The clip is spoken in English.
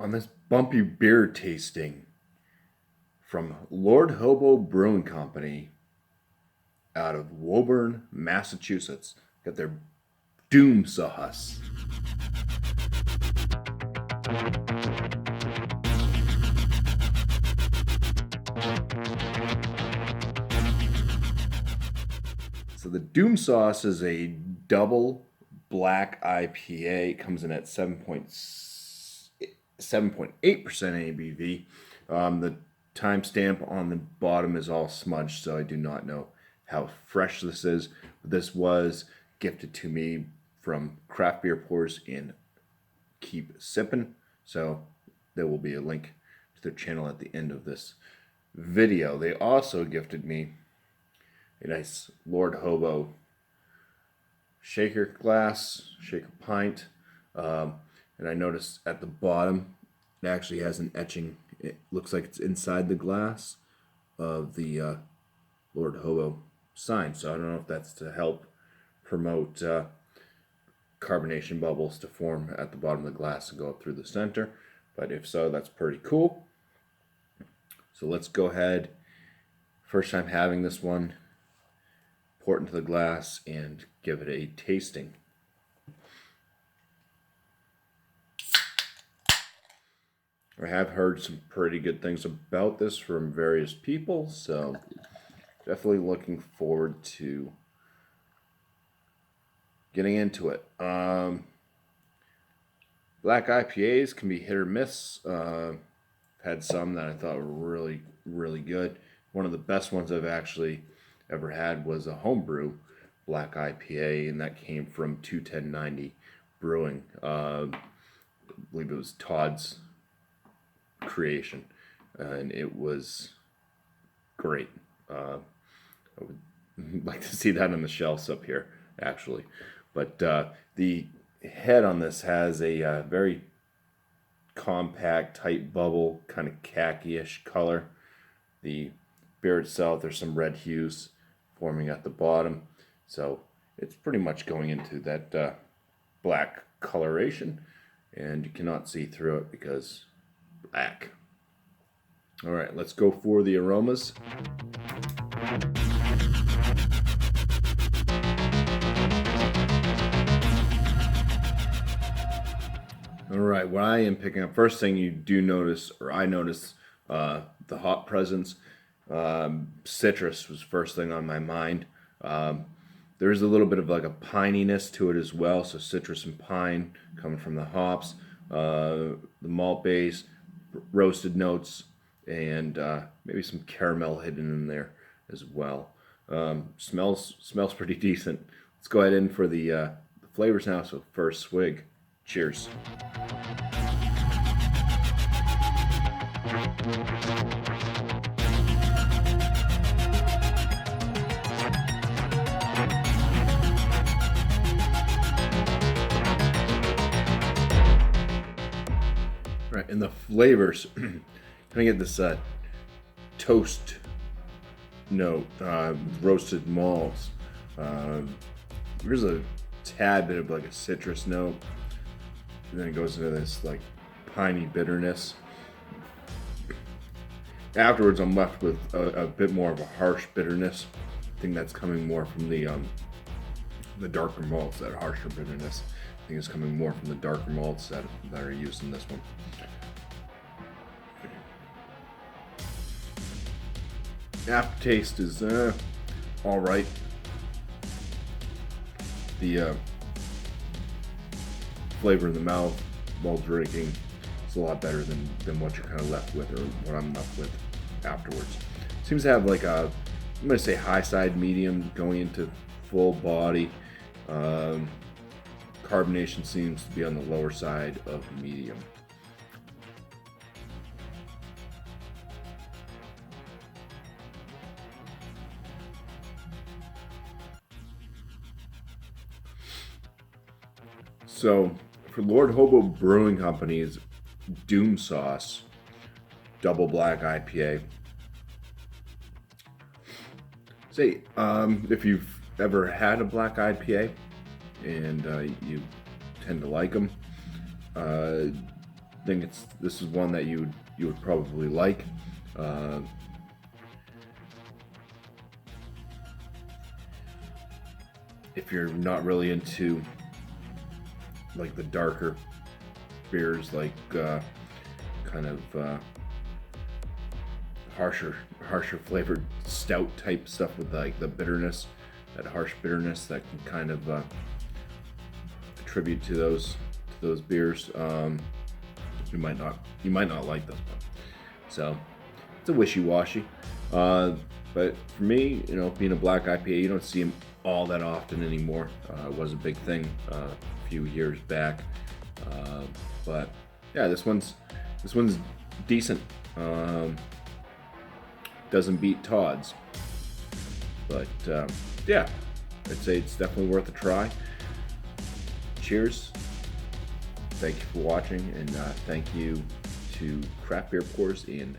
on this bumpy beer tasting from Lord Hobo Brewing Company out of Woburn, Massachusetts. Got their Doom Sauce. So the Doom Sauce is a double black IPA. It comes in at 7.8% ABV. The timestamp on the bottom is all smudged, so I do not know how fresh this is. This was gifted to me from Craft Beer Pours in Keep Sippin'. So there will be a link to their channel at the end of this video. They also gifted me a nice Lord Hobo shaker pint. And I noticed at the bottom, it actually has an etching. It looks like it's inside the glass of the Lord Hobo sign. So I don't know if that's to help promote carbonation bubbles to form at the bottom of the glass and go up through the center. But if so, that's pretty cool. So let's go ahead. First time having this one. Pour it into the glass and give it a tasting. I have heard some pretty good things about this from various people, so definitely looking forward to getting into it. Black IPAs can be hit or miss. Had some that I thought were really, really good. One of the best ones I've actually ever had was a homebrew black IPA, and that came from 21090 Brewing. I believe it was Todd's creation, and it was great. I would like to see that on the shelves up here, actually. But the head on this has a very compact, tight bubble, kind of khaki-ish color. The beer itself, there's some red hues forming at the bottom, so it's pretty much going into that black coloration, and you cannot see through it because black. All right, let's go for the aromas. All right, what I am picking up, first thing you do notice, or I notice, the hop presence. Citrus was first thing on my mind. There's a little bit of like a pininess to it as well, so citrus and pine coming from the hops. The malt base, roasted notes, and maybe some caramel hidden in there as well. Smells pretty decent. Let's go ahead in for the flavors now. So first swig. Cheers. Right, and the flavors, can I get this toast note, roasted malts. There's a tad bit of like a citrus note, and then it goes into this like piney bitterness. Afterwards, I'm left with a bit more of a harsh bitterness. I think that's coming more from the darker malts. That harsher bitterness, I think, is coming more from the darker malts that are used in this one. Aftertaste is all right. The flavor in the mouth while drinking is a lot better than what you're kind of left with, or what I'm left with afterwards. Seems to have like a, I'm going to say high side medium going into full body. Carbonation seems to be on the lower side of medium. So for Lord Hobo Brewing Company's Doom Sauce Double Black IPA, say if you've ever had a black IPA and you tend to like them, think this is one that you would probably like. If you're not really into like the darker beers, like kind of harsher flavored stout type stuff with like the bitterness, that harsh bitterness that can kind of attribute to those beers, you might not like this one. So it's a wishy-washy. But for me, you know, being a black IPA, you don't see them all that often anymore. It was a big thing a few years back. But yeah, this one's decent. Doesn't beat Todd's, but yeah, I'd say it's definitely worth a try. Cheers. Thank you for watching, and thank you to Craft Beer Pours in